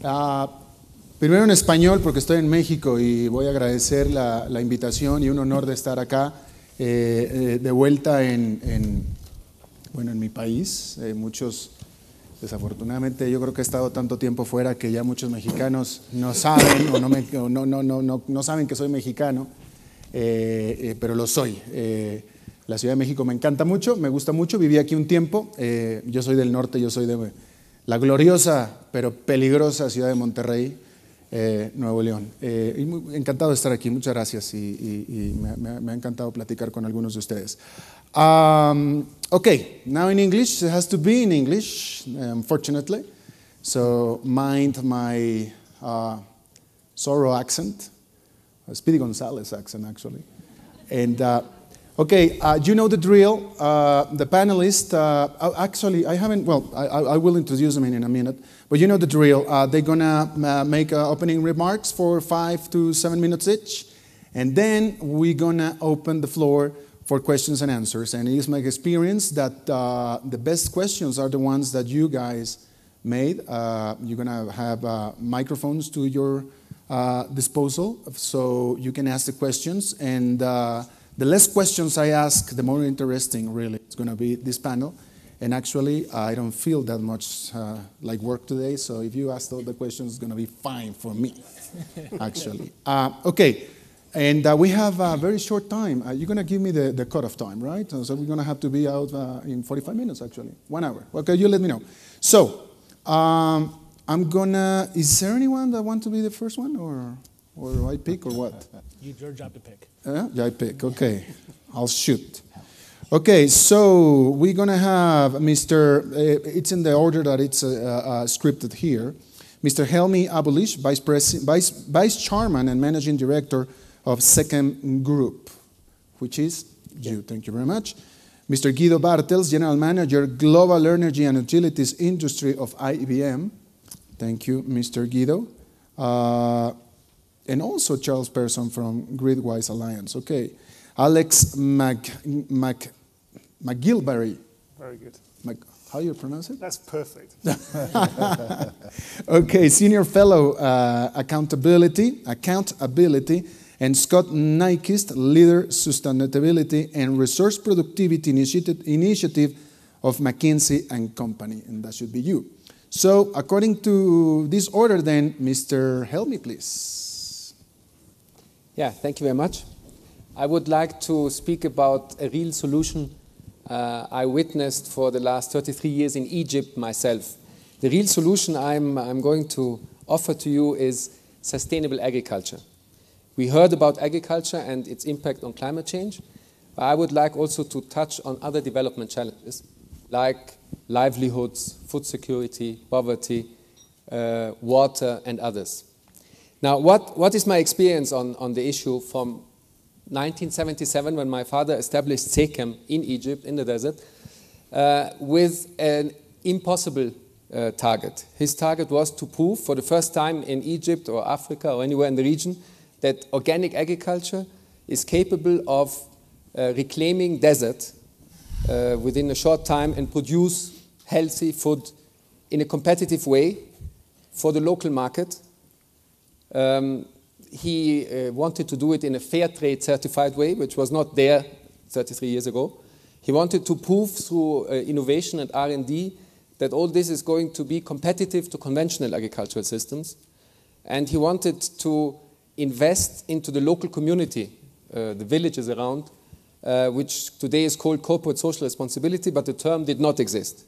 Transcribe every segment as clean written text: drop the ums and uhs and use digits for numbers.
Primero en español porque estoy en México y voy a agradecer la invitación y un honor de estar acá de vuelta en mi país. Muchos, desafortunadamente, yo creo que he estado tanto tiempo fuera que ya muchos mexicanos no saben o no saben que soy mexicano, pero lo soy. La Ciudad de México me encanta mucho, me gusta mucho, viví aquí un tiempo. Yo soy del norte, yo soy de la gloriosa pero peligrosa ciudad de Monterrey, Nuevo León. Y encantado de estar aquí, muchas gracias y me ha encantado platicar con algunos de ustedes. Okay, now in English, it has to be in English, unfortunately. So mind my Zorro accent, Speedy Gonzalez accent actually. And okay, you know the drill. The panelists, actually, I haven't, well, I will introduce them in a minute, but you know the drill. They're going to make opening remarks for 5 to 7 minutes each, and then we're going to open the floor for questions and answers. And it is my experience that the best questions are the ones that you guys made. You're going to have microphones to your disposal, so you can ask the questions, and the less questions I ask, the more interesting, really, it's going to be this panel. And actually, I don't feel that much like work today, so if you ask all the questions, it's going to be fine for me, actually. Okay, and we have a very short time. You're going to give me the cutoff time, right? So we're going to have to be out in 45 minutes, actually, 1 hour. Okay, you let me know. So, I'm going to, is there anyone that wants to be the first one, or I pick, or what? Your job to pick. Yeah, I pick. Okay, I'll shoot. Okay, so we're gonna have Mr. It's in the order that it's scripted here. Mr. Helmi Abulish, Vice Chairman and Managing Director of Second Group, which is you. Thank you very much. Mr. Guido Bartels, General Manager, Global Energy and Utilities Industry of IBM. Thank you, Mr. Guido. And also Charles Persson from Gridwise Alliance. Okay. Alex McGilvary. Very good. How do you pronounce it? That's perfect. Okay, Senior Fellow Accountability, and Scott Nyquist, Leader Sustainability and Resource Productivity Initiative of McKinsey & Company, and that should be you. So, according to this order then, Mr. Helmi, please. Yeah, thank you very much. I would like to speak about a real solution I witnessed for the last 33 years in Egypt myself. The real solution I'm going to offer to you is sustainable agriculture. We heard about agriculture and its impact on climate change. I would like also to touch on other development challenges like livelihoods, food security, poverty, water, and others. Now, what is my experience on the issue from 1977, when my father established SECAM in Egypt, in the desert, with an impossible target. His target was to prove for the first time in Egypt or Africa or anywhere in the region that organic agriculture is capable of reclaiming desert within a short time and produce healthy food in a competitive way for the local market. He wanted to do it in a fair trade certified way, which was not there 33 years ago. He wanted to prove through innovation and R&D that all this is going to be competitive to conventional agricultural systems. And he wanted to invest into the local community, the villages around, which today is called corporate social responsibility, but the term did not exist.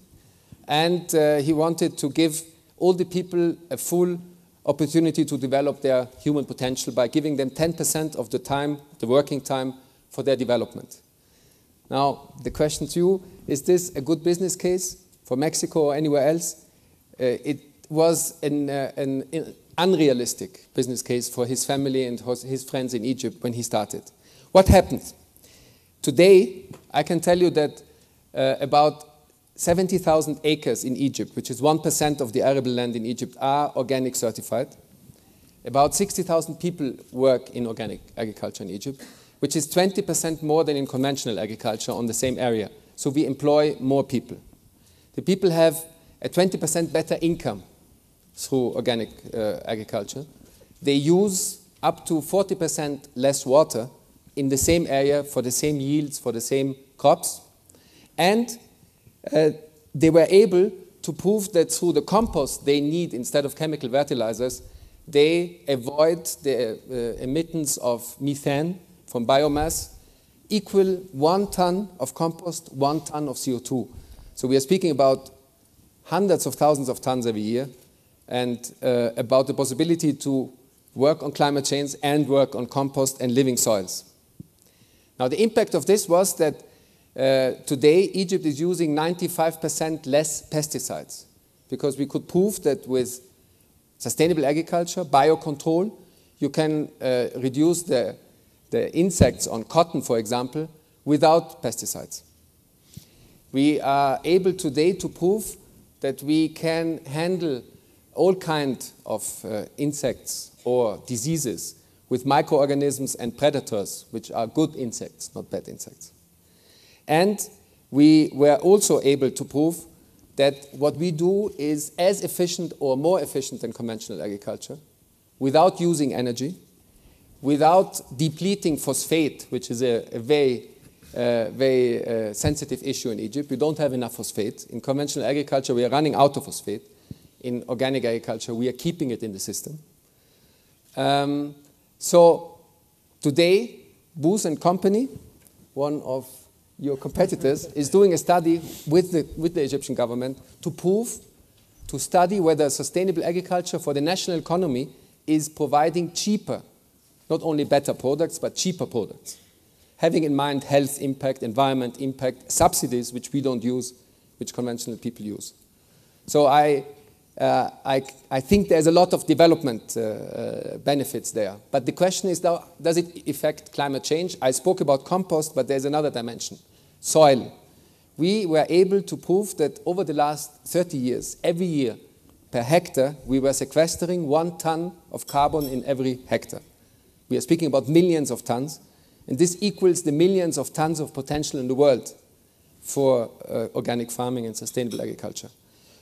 And he wanted to give all the people a full opportunity to develop their human potential by giving them 10% of the time, the working time, for their development. Now, the question to you, is this a good business case for Mexico or anywhere else? It was an unrealistic business case for his family and his friends in Egypt when he started. What happened? Today, I can tell you that about 70,000 acres in Egypt, which is 1% of the arable land in Egypt, are organic certified. About 60,000 people work in organic agriculture in Egypt, which is 20% more than in conventional agriculture on the same area. So we employ more people. The people have a 20% better income through organic agriculture. They use up to 40% less water in the same area for the same yields, for the same crops. And they were able to prove that through the compost they need instead of chemical fertilizers, they avoid the emittance of methane from biomass, equal 1 ton of compost, 1 ton of CO2. So we are speaking about hundreds of thousands of tons every year, and about the possibility to work on climate change and work on compost and living soils. Now the impact of this was that today Egypt is using 95% less pesticides, because we could prove that with sustainable agriculture, biocontrol, you can reduce the insects on cotton, for example, without pesticides. We are able today to prove that we can handle all kinds of insects or diseases with microorganisms and predators, which are good insects, not bad insects. And we were also able to prove that what we do is as efficient or more efficient than conventional agriculture, without using energy, without depleting phosphate, which is a very sensitive issue in Egypt. We don't have enough phosphate. In conventional agriculture, we are running out of phosphate. In organic agriculture, we are keeping it in the system. So today, Booz & Company, one of your competitors, is doing a study with the Egyptian government to study whether sustainable agriculture for the national economy is providing cheaper, not only better products, but cheaper products, having in mind health impact, environment impact, subsidies, which we don't use, which conventional people use. So I think there's a lot of development benefits there. But the question is, does it affect climate change? I spoke about compost, but there's another dimension, soil. We were able to prove that over the last 30 years, every year, per hectare, we were sequestering 1 ton of carbon in every hectare. We are speaking about millions of tons, and this equals the millions of tons of potential in the world for organic farming and sustainable agriculture.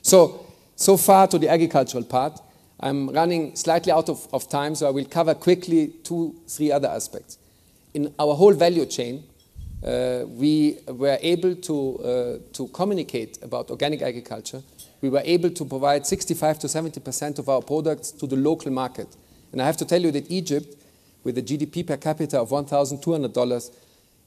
So far to the agricultural part. I'm running slightly out of time, so I will cover quickly 2-3 other aspects. In our whole value chain, we were able to communicate about organic agriculture. We were able to provide 65 to 70% of our products to the local market. And I have to tell you that Egypt, with a GDP per capita of $1,200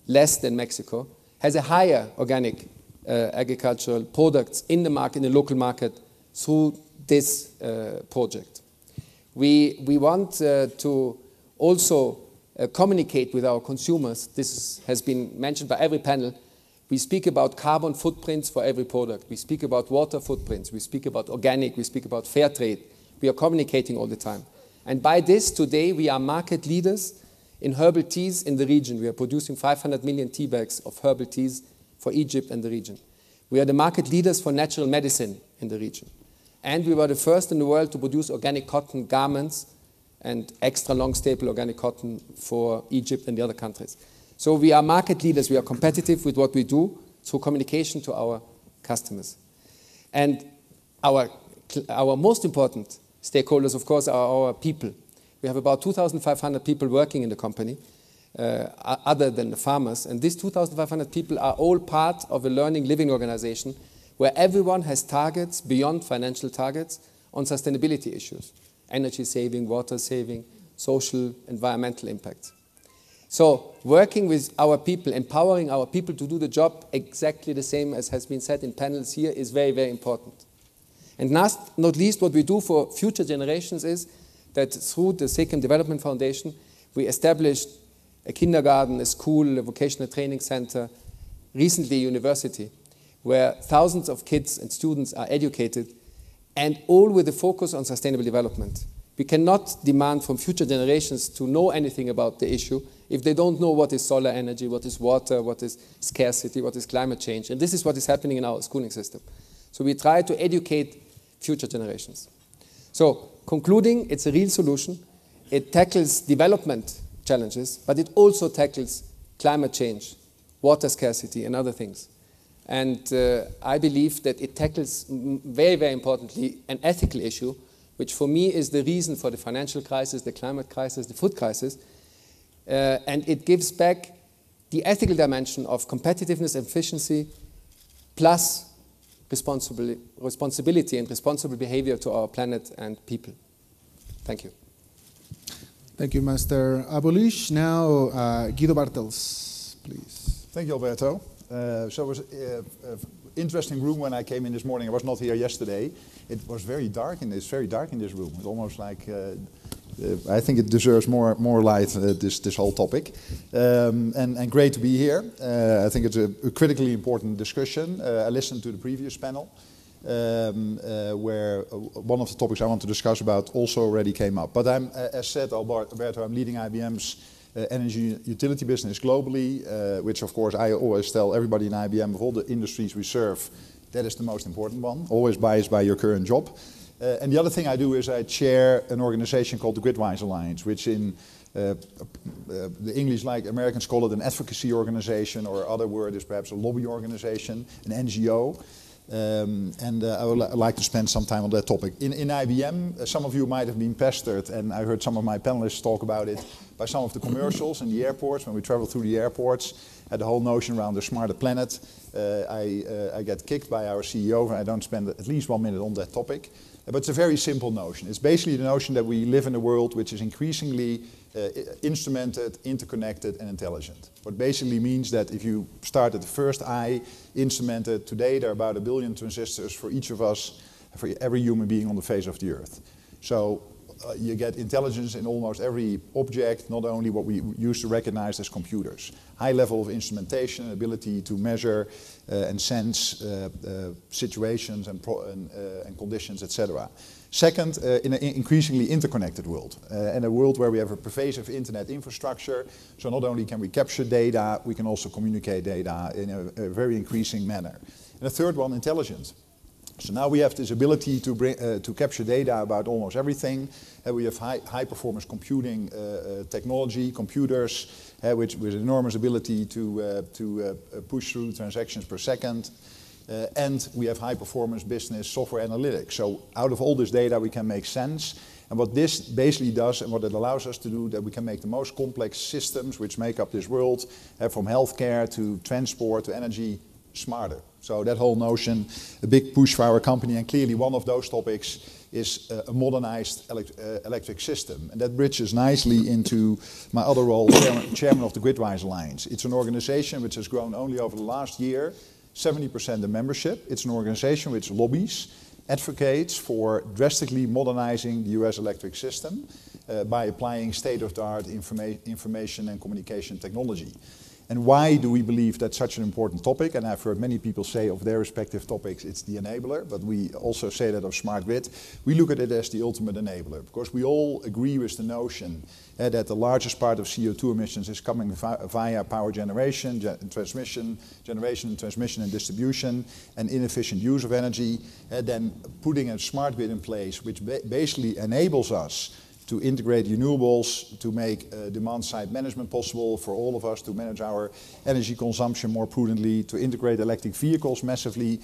less than Mexico, has a higher organic agricultural products in the market, in the local market, through this project. We want to also communicate with our consumers. This has been mentioned by every panel. We speak about carbon footprints for every product. We speak about water footprints. We speak about organic. We speak about fair trade. We are communicating all the time. And by this, today, we are market leaders in herbal teas in the region. We are producing 500 million tea bags of herbal teas for Egypt and the region. We are the market leaders for natural medicine in the region. And we were the first in the world to produce organic cotton garments and extra long staple organic cotton for Egypt and the other countries. So we are market leaders. We are competitive with what we do through communication to our customers. And our most important stakeholders, of course, are our people. We have about 2,500 people working in the company, other than the farmers. And these 2,500 people are all part of a learning living organization where everyone has targets beyond financial targets on sustainability issues, energy saving, water saving, social, environmental impacts. So working with our people, empowering our people to do the job exactly the same as has been said in panels here is very, very important. And last, not least, what we do for future generations is that through the Second Development Foundation, we established a kindergarten, a school, a vocational training center, recently a university, where thousands of kids and students are educated, and all with a focus on sustainable development. We cannot demand from future generations to know anything about the issue if they don't know what is solar energy, what is water, what is scarcity, what is climate change. And this is what is happening in our schooling system. So we try to educate future generations. So concluding, it's a real solution. It tackles development challenges, but it also tackles climate change, water scarcity, and other things. And I believe that it tackles, very, very importantly, an ethical issue, which for me is the reason for the financial crisis, the climate crisis, the food crisis. And it gives back the ethical dimension of competitiveness, efficiency, plus responsibility and responsible behavior to our planet and people. Thank you. Thank you, Master Abolish. Now, Guido Bartels, please. Thank you, Alberto. So it was an interesting room when I came in this morning. I was not here yesterday. It was very dark, and it's very dark in this room. It's almost like I think it deserves more light. This whole topic, and great to be here. I think it's a critically important discussion. I listened to the previous panel, where one of the topics I want to discuss about also already came up. But I'm, as said, Alberto, I'm leading IBM's energy utility business globally, which of course I always tell everybody in IBM, of all the industries we serve, that is the most important one, always biased by your current job. And the other thing I do is I chair an organization called the Gridwise Alliance, which in the English, like Americans call it an advocacy organization, or other word is perhaps a lobby organization, an NGO. I would like to spend some time on that topic. In IBM, some of you might have been pestered, and I heard some of my panelists talk about it, by some of the commercials in the airports. When we travel through the airports, had the whole notion around the smarter planet. I get kicked by our CEO, and I don't spend at least 1 minute on that topic. But it's a very simple notion. It's basically the notion that we live in a world which is increasingly instrumented, interconnected, and intelligent. What basically means that if you start at the first I, instrumented, today there are about 1 billion transistors for each of us, for every human being on the face of the earth. So you get intelligence in almost every object, not only what we used to recognize as computers. High level of instrumentation, ability to measure and sense situations and conditions, etc. Second, in an increasingly interconnected world, in a world where we have a pervasive internet infrastructure, so not only can we capture data, we can also communicate data in a very increasing manner. And the third one, intelligence. So now we have this ability to capture data about almost everything. We have high performance computing technology, computers, with enormous ability to push through transactions per second. And we have high performance business software analytics. So out of all this data we can make sense. And what this basically does, and what it allows us to do, that we can make the most complex systems which make up this world, from healthcare to transport to energy, smarter. So that whole notion, a big push for our company, and clearly one of those topics is a modernized electric system. And that bridges nicely into my other role, chairman of the Gridwise Alliance. It's an organization which has grown only over the last year, 70% in membership. It's an organization which lobbies, advocates for drastically modernizing the US electric system by applying state-of-the-art information and communication technology. And why do we believe that's such an important topic? And I've heard many people say of their respective topics, it's the enabler, but we also say that of smart grid. We look at it as the ultimate enabler, because we all agree with the notion that the largest part of CO2 emissions is coming via power generation, transmission and distribution, and inefficient use of energy. Then putting a smart grid in place, which basically enables us to integrate renewables, to make demand-side management possible for all of us, to manage our energy consumption more prudently, to integrate electric vehicles massively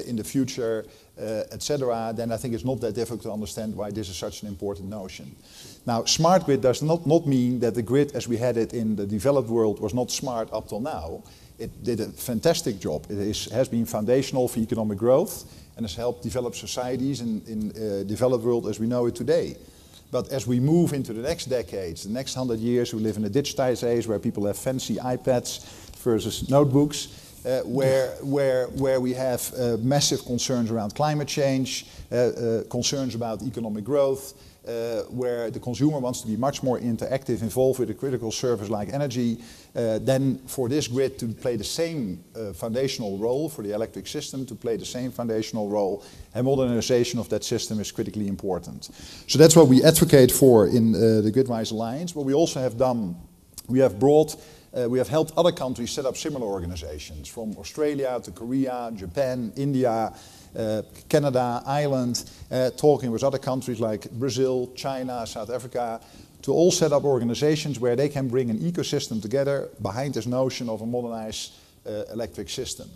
in the future, etc., then I think it's not that difficult to understand why this is such an important notion. Now, smart grid does not mean that the grid as we had it in the developed world was not smart up till now. It did a fantastic job. It has been foundational for economic growth and has helped develop societies in developed world as we know it today. But as we move into the next decades, the next 100 years, we live in a digitized age where people have fancy iPads versus notebooks, where we have massive concerns around climate change, concerns about economic growth, where the consumer wants to be much more interactive, involved with a critical service like energy, then for this grid to play the same foundational role, for the electric system to play the same foundational role, and modernization of that system is critically important. So that's what we advocate for in the Gridwise Alliance. What we also have done, we have helped other countries set up similar organizations, from Australia to Korea, Japan, India, Canada, Ireland, talking with other countries like Brazil, China, South Africa, to all set up organizations where they can bring an ecosystem together behind this notion of a modernized electric system.